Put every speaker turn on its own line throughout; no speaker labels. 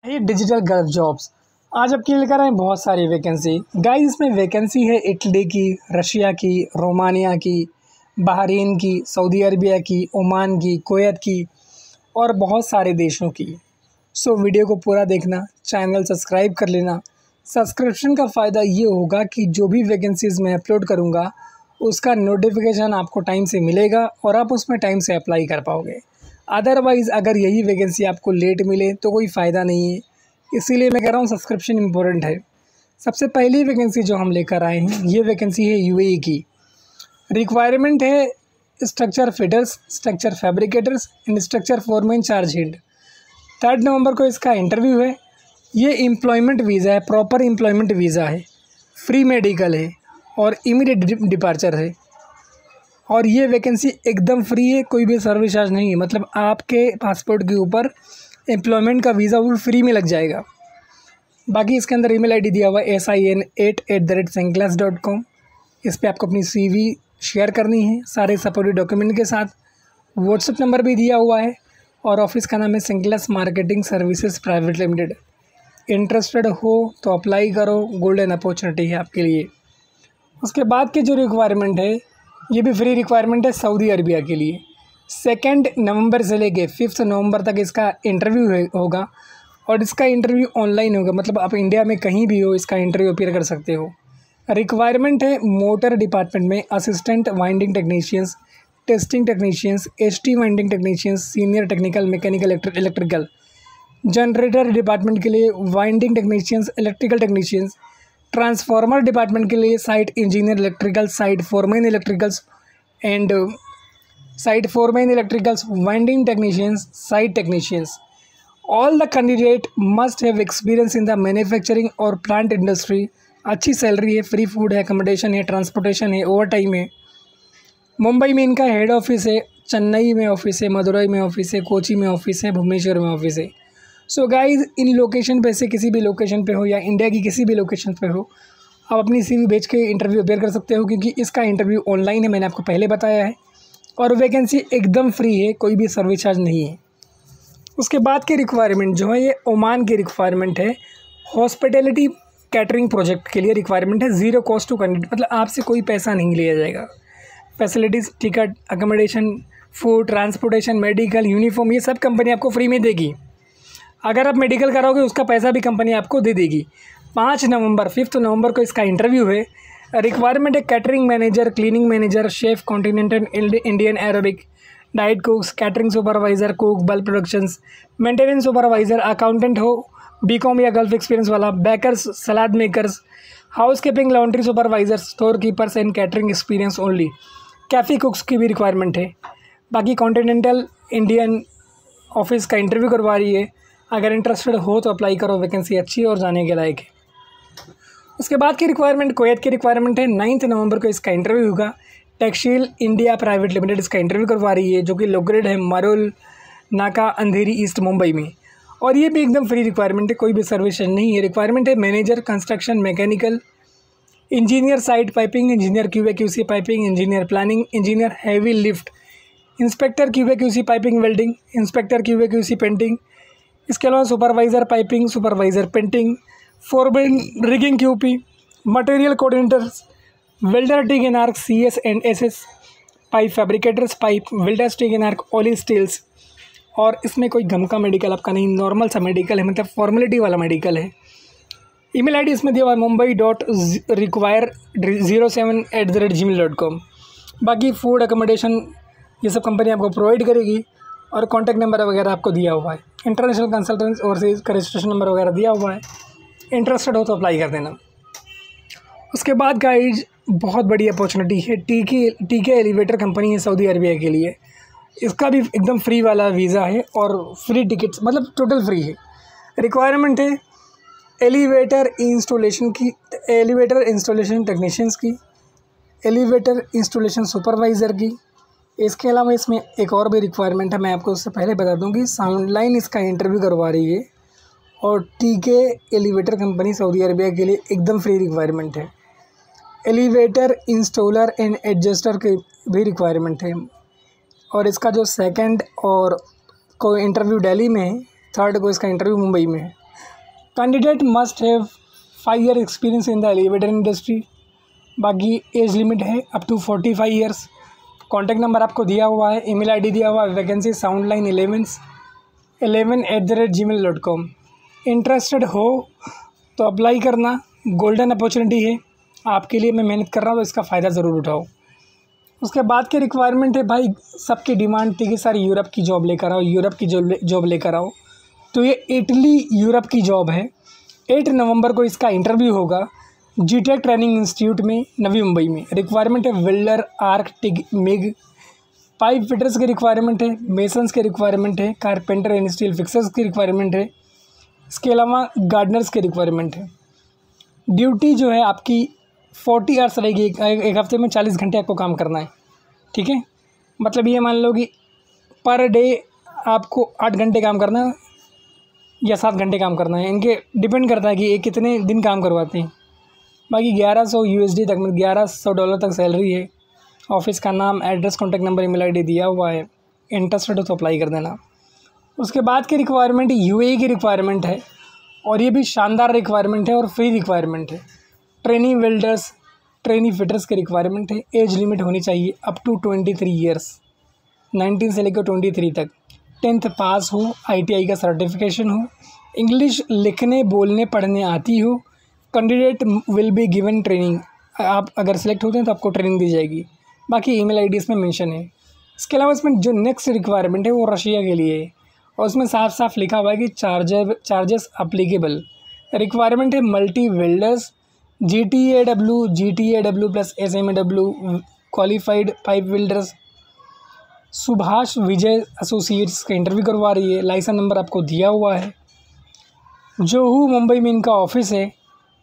ये digital gulf jobs आज आपके लिए लेकर आए बहुत सारी वैकेंसी। गाइस इसमें वैकेंसी है इटली की, रशिया की, रोमानिया की, बहरीन की, सऊदी अरबिया की, ओमान की, कुवैत की और बहुत सारे देशों की। सो वीडियो को पूरा देखना, चैनल सब्सक्राइब कर लेना। सब्सक्रिप्शन का फ़ायदा ये होगा कि जो भी वैकेंसीज़ मैं अपलोड करूँगा उसका नोटिफिकेशन आपको टाइम से मिलेगा और आप उसमें टाइम से अप्लाई कर पाओगे। अदरवाइज़ अगर यही वैकेंसी आपको लेट मिले तो कोई फ़ायदा नहीं है, इसीलिए मैं कह रहा हूँ सब्सक्रिप्शन इम्पोर्टेंट है। सबसे पहली वैकेंसी जो हम लेकर आए हैं ये वैकेंसी है यूएई की। रिक्वायरमेंट है structure fitters, structure fabricators and structure foreman charge head. 3 नवंबर को इसका इंटरव्यू है। ये एम्प्लॉयमेंट वीज़ा है, प्रॉपर एम्प्लॉयमेंट वीज़ा है, फ्री मेडिकल है और इमीडिएट डिपार्चर है। और ये वैकेंसी एकदम फ्री है, कोई भी सर्विस चार्ज नहीं है। मतलब आपके पासपोर्ट के ऊपर एम्प्लॉयमेंट का वीज़ा वो फ्री में लग जाएगा। बाकी इसके अंदर ईमेल आईडी दिया हुआ है sin8@sinclass.com। इस पर आपको अपनी CV शेयर करनी है सारे सपोर्टिव डॉक्यूमेंट के साथ। व्हाट्सएप नंबर भी दिया हुआ है और ऑफिस का नाम है सिंक्लास marketing services private limited. Interested हो तो अप्लाई करो, गोल्डन अपॉर्चुनिटी है आपके लिए। उसके बाद की जो रिक्वायरमेंट है ये भी फ्री रिक्वायरमेंट है सऊदी अरबिया के लिए। 2 नवंबर से लेके 5 नवंबर तक इसका इंटरव्यू होगा और इसका इंटरव्यू ऑनलाइन होगा। मतलब आप इंडिया में कहीं भी हो इसका इंटरव्यू अपीयर कर सकते हो। रिक्वायरमेंट है मोटर डिपार्टमेंट में assistant winding technicians, testing technicians, ST winding technicians, senior technical mechanical electrical. Generator department के लिए winding technicians, electrical technicians. Transformer department के लिए site engineer electrical, site foreman electricals and site foreman electricals, winding technicians, site technicians. All the candidate must have experience in the manufacturing और plant industry. अच्छी salary है, free food है, accommodation है, transportation है, over time है। मुंबई में इनका head office है, चेन्नई में ऑफिस है, मदुरई में ऑफिस है, कोची में ऑफिस है, भुवनेश्वर में ऑफिस है। सो गाइज इन लोकेशन पे से किसी भी लोकेशन पे हो या इंडिया की किसी भी लोकेशन पे हो, आप अपनी CV भेज के इंटरव्यू अपेयर कर सकते हो, क्योंकि इसका इंटरव्यू ऑनलाइन है, मैंने आपको पहले बताया है। और वैकेंसी एकदम फ्री है, कोई भी सर्विस चार्ज नहीं है। उसके बाद की रिक्वायरमेंट जो है ये ओमान की रिक्वायरमेंट है। हॉस्पिटैलिटी कैटरिंग प्रोजेक्ट के लिए रिक्वायरमेंट है, 0 कॉस्ट टू कैंडिडेट। मतलब आपसे कोई पैसा नहीं लिया जाएगा। Facilities, ticket, accommodation, food, transportation, medical, uniform, ये सब कंपनी आपको फ्री में देगी। अगर आप मेडिकल कराओगे उसका पैसा भी कंपनी आपको दे देगी। 5 नवंबर को इसका इंटरव्यू है। रिक्वायरमेंट है catering manager, cleaning manager, chef, continental Indian Arabic, diet cooks, catering supervisor, cook, bulk productions, maintenance supervisor, accountant हो, बीकॉम या गल्फ एक्सपीरियंस वाला, bakers, salad makers, house keeping, laundry supervisor, store keepers and catering experience only. Cafe cooks की भी requirement है। बाकी continental Indian office का interview करवा रही है। अगर इंटरेस्टेड हो तो अप्लाई करो, वैकेंसी अच्छी है और जाने के लायक है। उसके बाद की रिक्वायरमेंट कुवैत की रिक्वायरमेंट है। 9 नवंबर को इसका इंटरव्यू होगा। टेक्सटाइल इंडिया प्राइवेट लिमिटेड इसका इंटरव्यू करवा रही है, जो कि लोकेटेड है मारुल नाका, अंधेरी ईस्ट, मुंबई में। और ये भी एकदम फ्री रिक्वायरमेंट है, कोई भी सर्विस नहीं है। रिक्वायरमेंट है manager construction mechanical, engineer site piping, engineer QA/QC piping, engineer planning, engineer heavy lift, inspector QA/QC piping welding, inspector QA/QC painting. इसके अलावा supervisor piping, supervisor painting, foreman rigging QP, material coordinators, welder TIG and arc, CS and SS, pipe fabricators, pipe welders TIG and arc, all steels. और इसमें कोई गम का medical आपका नहीं, normal सा medical है, मतलब फॉर्मेलिटी वाला मेडिकल है। ईमेल आईडी इसमें दिया हुआ है mumbai.require07@gmail.com। बाकी फूड, अकोमोडेशन ये सब कंपनी आपको प्रोवाइड करेगी और कॉन्टैक्ट नंबर वगैरह आपको दिया हुआ है। इंटरनेशनल कंसल्टेंट्स ओवरसीज का रजिस्ट्रेशन नंबर वगैरह दिया हुआ है। इंटरेस्टेड हो तो अप्लाई कर देना। उसके बाद गाइज बहुत बड़ी अपॉर्चुनिटी है, TK एलिवेटर कंपनी है सऊदी अरबिया के लिए। इसका भी एकदम फ्री वाला वीज़ा है और फ्री टिकट्स, मतलब टोटल फ्री है। रिक्वायरमेंट है एलिवेटर इंस्टॉलेशन की, एलिवेटर इंस्टॉलेशन टेक्नीशियंस की, एलिवेटर इंस्टॉलेशन सुपरवाइज़र की। इसके अलावा इसमें एक और भी रिक्वायरमेंट है, मैं आपको उससे पहले बता दूं कि साउंडलाइन इसका इंटरव्यू करवा रही है और TK elevator company Saudi Arabia के लिए एकदम फ्री रिक्वायरमेंट है। एलिवेटर इंस्टॉलर एंड एडजस्टर की भी रिक्वायरमेंट है। और इसका जो 2 और को इंटरव्यू दिल्ली में है, 3 को इसका इंटरव्यू मुंबई में है। Candidate must have 5 year experience in the elevator industry. बाकी एज लिमिट है up to 45 years. Contact number आपको दिया हुआ है, ईमेल आईडी दिया हुआ है, वैकेंसी soundline11@gmail.com। इंटरेस्टेड हो तो अप्लाई करना, गोल्डन अपॉर्चुनिटी है आपके लिए। मैं मेहनत कर रहा हूँ तो इसका फ़ायदा ज़रूर उठाओ। उसके बाद के रिक्वायरमेंट है भाई, सबकी डिमांड थी कि सर यूरोप की जॉब लेकर आओ, यूरोप की जॉब लेकर आओ। तो ये इटली यूरोप की जॉब है। 8 नवंबर को इसका इंटरव्यू होगा जीटेक ट्रेनिंग इंस्टीट्यूट में नवी मुंबई में। रिक्वायरमेंट है welder, arc, TIG, MiG, pipe fitters की रिक्वायरमेंट है, मेसन्स की रिक्वायरमेंट है, कारपेंटर एंड स्टील फिक्सर्स की रिक्वायरमेंट है। इसके अलावा गार्डनर्स की रिक्वायरमेंट है। ड्यूटी जो है आपकी 40 आवर्स रहेगी। एक हफ्ते में 40 घंटे आपको काम करना है, ठीक है। मतलब ये मान लो कि पर डे आपको 8 घंटे काम करना है या 7 घंटे काम करना है। इनके डिपेंड करता है कि ये कितने दिन काम करवाते हैं। बाकी 1100 USD तक, मतलब $1100 तक सैलरी है। ऑफिस का नाम, address, contact number, email ID दिया हुआ है। इंटरेस्टेड हो तो अप्लाई कर देना। उसके बाद की रिक्वायरमेंट UAE की रिक्वायरमेंट है और ये भी शानदार रिक्वायरमेंट है और फ्री रिक्वायरमेंट है। ट्रेनी वेल्डर्स, ट्रेनी फिटर्स की रिक्वायरमेंट है। एज लिमिट होनी चाहिए अप टू 23 ईयर्स, 19 से लेकर 23 तक। 10th पास हो, ITI का सर्टिफिकेशन हो, इंग्लिश लिखने बोलने पढ़ने आती हो। Candidate will be given training. आप अगर सेलेक्ट होते हैं तो आपको ट्रेनिंग दी जाएगी। बाकी ईमेल आईडी इसमें मेंशन है। इसके अलावा इसमें जो नेक्स्ट रिक्वायरमेंट है वो रशिया के लिए है और उसमें साफ साफ लिखा हुआ है कि चार्जेस अप्लीकेबल। रिक्वायरमेंट है multi welders, GTAW plus SMAW qualified pipe welders. Subhash Vijay associates का इंटरव्यू करवा रही है। लाइसेंस नंबर आपको दिया हुआ है। जोहू मुंबई में इनका ऑफिस है।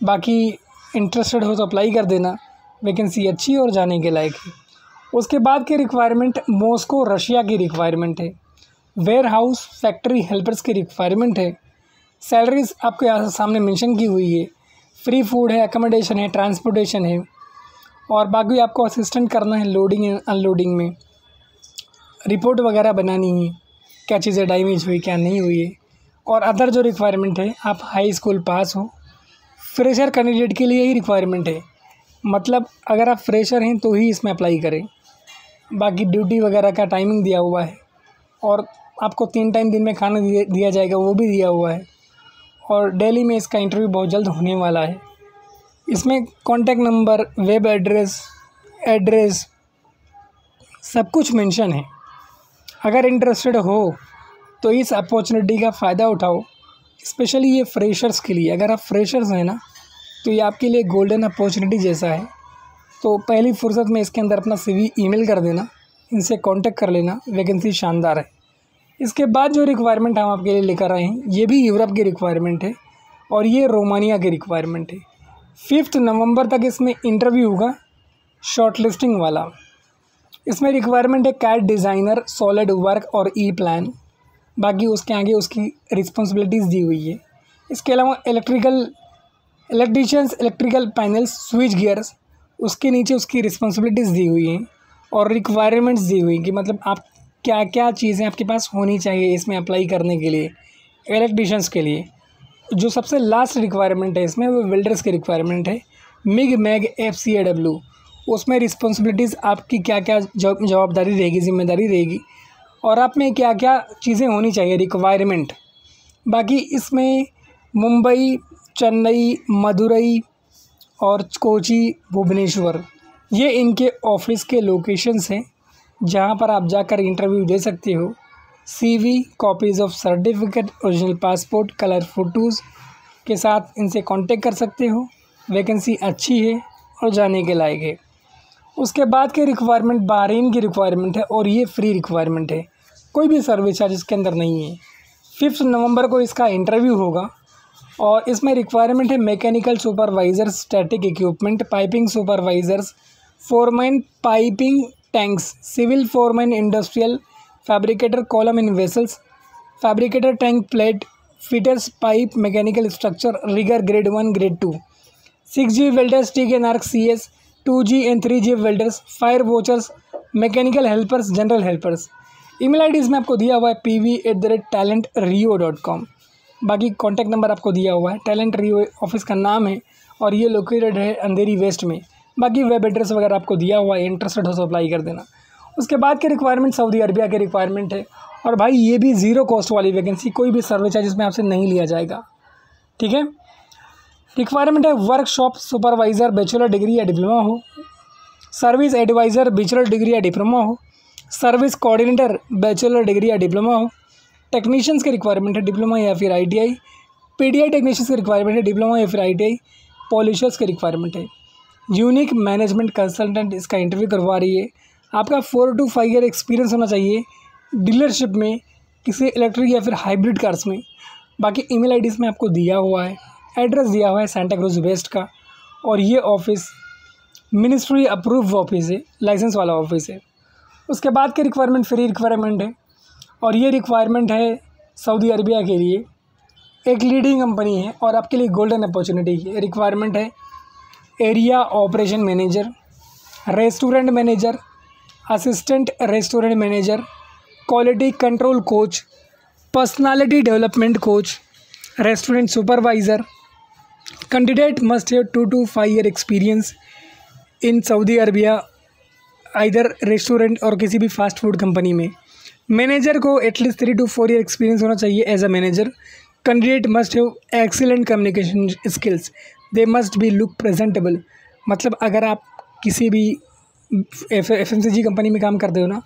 बाकी इंटरेस्टेड हो तो अप्लाई कर देना। वैकेंसी अच्छी है और जाने के लायक है। उसके बाद की रिक्वायरमेंट मॉस्को रशिया की रिक्वायरमेंट है। वेयर हाउस फैक्ट्री हेल्पर्स की रिक्वायरमेंट है। सैलरीज आपको यहाँ सामने मेंशन की हुई है। फ्री फूड है, अकोमोडेशन है, ट्रांसपोर्टेशन है और बाकी आपको असिस्टेंट करना है लोडिंग एंड अनलोडिंग में। रिपोर्ट वगैरह बनानी है, क्या चीज़ें डैमेज हुई क्या नहीं हुई है। और अदर जो रिक्वायरमेंट है, आप हाई स्कूल पास हो। फ्रेशर कैंडिडेट के लिए ही रिक्वायरमेंट है, मतलब अगर आप फ्रेशर हैं तो ही इसमें अप्लाई करें। बाकी ड्यूटी वगैरह का टाइमिंग दिया हुआ है और आपको 3 टाइम दिन में खाना दिया जाएगा, वो भी दिया हुआ है। और दिल्ली में इसका इंटरव्यू बहुत जल्द होने वाला है। इसमें कॉन्टैक्ट नंबर, वेब एड्रेस सब कुछ मेंशन है। अगर इंटरेस्टेड हो तो इस अपॉर्चुनिटी का फ़ायदा उठाओ, स्पेशली ये फ्रेशर्स के लिए। अगर आप फ्रेशर्स हैं ना तो ये आपके लिए गोल्डन अपॉर्चुनिटी जैसा है। तो पहली फुर्सत में इसके अंदर अपना CV ईमेल कर देना, इनसे कांटेक्ट कर लेना। वैकेंसी शानदार है। इसके बाद जो रिक्वायरमेंट हम आपके लिए लेकर आए हैं ये भी यूरोप की रिक्वायरमेंट है और ये रोमानिया की रिक्वायरमेंट है। 5 नवंबर तक इसमें इंटरव्यू होगा, शॉर्ट लिस्टिंग वाला। इसमें रिक्वायरमेंट है कैड डिज़ाइनर, सॉलिड वर्क और प्लान। बाकी उसके आगे उसकी रिस्पॉन्सिबिलिटीज़ दी हुई है। इसके अलावा electricians, electrical panels, switch gears, उसके नीचे उसकी रिस्पॉन्सिबिलिटीज़ दी हुई हैं और रिक्वायरमेंट्स दी हुई कि मतलब आप क्या क्या चीज़ें आपके पास होनी चाहिए इसमें अप्लाई करने के लिए इलेक्ट्रीशियंस के लिए। जो सबसे लास्ट रिक्वायरमेंट है इसमें वो वेल्डर्स की रिक्वायरमेंट है। मिग, मैग, FCAW, उसमें रिस्पॉन्सिबिलिटीज़ आपकी क्या क्या जवाबदारी रहेगी, जिम्मेदारी रहेगी और आप में क्या क्या चीज़ें होनी चाहिए रिक्वायरमेंट। बाकी इसमें मुंबई, चेन्नई, मदुरई और कोची, भुवनेश्वर, ये इनके ऑफिस के लोकेशंस हैं जहाँ पर आप जाकर इंटरव्यू दे सकते हो। CV, copies of certificate, original passport, colour photos के साथ इनसे कांटेक्ट कर सकते हो। वैकेंसी अच्छी है और जाने के लायक है। उसके बाद के रिक्वायरमेंट बहरीन की रिक्वायरमेंट है और ये फ्री रिक्वायरमेंट है, कोई भी सर्विस चार्ज इसके अंदर नहीं है। 5 नवंबर को इसका इंटरव्यू होगा और इसमें रिक्वायरमेंट है mechanical supervisor, static equipment, piping supervisors, foreman piping tanks, civil foreman industrial, fabricator column in vessels, fabricator tank plate, fitters pipe, mechanical structure, rigger grade 1, grade 2, 6G welders, TIG and ARC CS, 2G and 3G welders, fire watchers, mechanical helpers, general helpers. Email ID इसमें आपको दिया हुआ है pv@talentrio.com। बाकी contact number आपको दिया हुआ है, टैलेंट रिव्यू ऑफिस का नाम है और ये लोकेटेड है अंधेरी वेस्ट में। बाकी वेब एड्रेस वगैरह आपको दिया हुआ है, इंटरेस्टेड हो तो अप्लाई कर देना। उसके बाद के रिक्वायरमेंट सऊदी अरबिया के रिक्वायरमेंट है और भाई ये भी ज़ीरो कॉस्ट वाली वैकेंसी, कोई भी सर्विस चार्जेस में आपसे नहीं लिया जाएगा, ठीक है। रिक्वायरमेंट है वर्कशॉप सुपरवाइज़र बैचलर डिग्री या डिप्लोमा हो, सर्विस एडवाइज़र बैचलर डिग्री या डिप्लोमा हो, सर्विस कोऑर्डिनेटर बैचलर डिग्री या डिप्लोमा हो, टेक्नीशियंस के रिक्वायरमेंट है डिप्लोमा या फिर ITI, PDI टेक्नीशियंस के रिक्वायरमेंट है डिप्लोमा या फिर ITI, पॉलिशर्स के रिक्वायरमेंट है। यूनिक मैनेजमेंट कंसल्टेंट इसका इंटरव्यू करवा रही है। आपका 4 to 5 ईयर एक्सपीरियंस होना चाहिए डीलरशिप में, किसी इलेक्ट्रिक या फिर हाइब्रिड कार्स में। बाकी ईमेल आईडी में आपको दिया हुआ है, एड्रेस दिया हुआ है सेंटा क्रूज वेस्ट का, और ये ऑफिस मिनिस्ट्री अप्रूव ऑफिस है, लाइसेंस वाला ऑफिस है। उसके बाद के रिक्वायरमेंट फ्री रिक्वायरमेंट है और ये रिक्वायरमेंट है सऊदी अरबिया के लिए, एक लीडिंग कंपनी है और आपके लिए गोल्डन अपॉर्चुनिटी की रिक्वायरमेंट है। Area operation manager, restaurant manager, assistant restaurant manager, quality control coach, personality development coach, restaurant supervisor. Candidate must have 2 to 5 year experience in Saudi Arabia, either restaurant और किसी भी fast food company में। Manager को at least 3 to 4 year experience होना चाहिए as a manager. Candidate must have excellent communication skills, they must be look presentable. मतलब अगर आप किसी भी FMCG कंपनी में काम करते हो ना,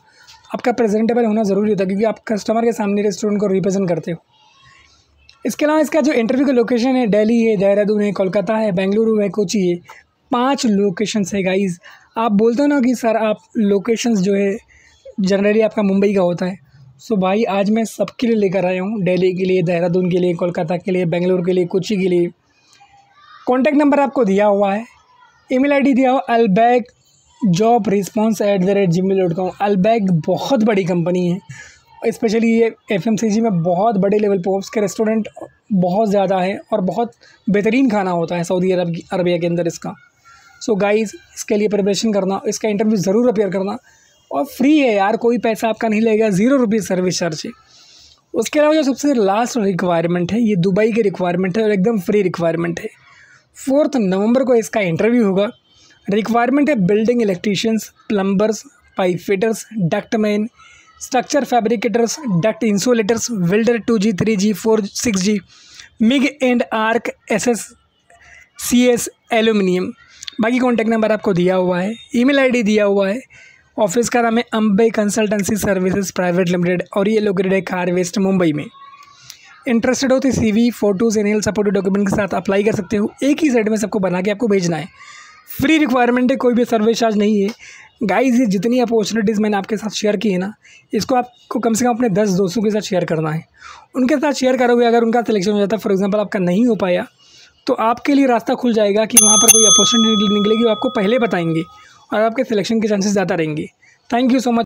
आपका प्रेजेंटेबल होना ज़रूरी होता है, क्योंकि आप कस्टमर के सामने रेस्टोरेंट को रिप्रेजेंट करते हो। इसके अलावा इसका जो इंटरव्यू का लोकेशन है, दिल्ली है, देहरादून है, कोलकाता है, बेंगलुरु है, कोची है, 5 लोकेशंस है गाइज़। आप बोलते हो ना कि सर आप लोकेशंस जो है जनरली आपका मुंबई का होता है, सो भाई आज मैं सबके लिए लेकर आया हूँ, दिल्ली के लिए, देहरादून के लिए, कोलकाता के लिए, बेंगलुरु के लिए, कोची के लिए। कॉन्टैक्ट नंबर आपको दिया हुआ है, ईमेल आईडी दिया हुआ albagjob@gmail.com। अलबैग बहुत बड़ी कंपनी है, स्पेशली ये FMCG में बहुत बड़े लेवल पर उसके रेस्टोरेंट बहुत ज़्यादा है और बहुत बेहतरीन खाना होता है सऊदी अरबिया के अंदर इसका। सो गाइज़ इसके लिए प्रिपरेशन करना, इसका इंटरव्यू ज़रूर अपेयर करना, और फ्री है यार, कोई पैसा आपका नहीं लगेगा, 0 रुपये सर्विस चार्ज है। उसके अलावा जो सबसे लास्ट रिक्वायरमेंट है ये दुबई की रिक्वायरमेंट है और एकदम फ्री रिक्वायरमेंट है। 4 नवंबर को इसका इंटरव्यू होगा। रिक्वायरमेंट है building electricians, plumbers, pipe fitters, ductman, structure fabricators, duct insulators, welder 2G, 3G, 4G, 6G, MiG and arc, SSCS, aluminium. बाकी कॉन्टैक्ट नंबर आपको दिया हुआ है, ईमेल आईडी दिया हुआ है। ऑफिस का नाम है Ambe consultancy services private limited और ये लोकेटेड है खार वेस्ट, मुंबई में। इंटरेस्टेड हो तो CV, photos, email supported document के साथ अप्लाई कर सकते हो। एक ही सेट में सबको बना के आपको भेजना है। फ्री रिक्वायरमेंट है, कोई भी सर्विस चार्ज नहीं है। गाइस ये जितनी अपॉर्चुनिटीज़ मैंने आपके साथ शेयर की है ना, इसको आपको कम से कम अपने 10 दोस्तों के साथ शेयर करना है। उनके साथ शेयर करोगे, अगर उनका सिलेक्शन हो जाता है, फॉर एग्जांपल आपका नहीं हो पाया, तो आपके लिए रास्ता खुल जाएगा कि वहाँ पर कोई अपॉर्चुनिटी निकलेगी, वो आपको पहले बताएंगे और आपके सिलेक्शन के चांसेस ज़्यादा रहेंगे। Thank you so much.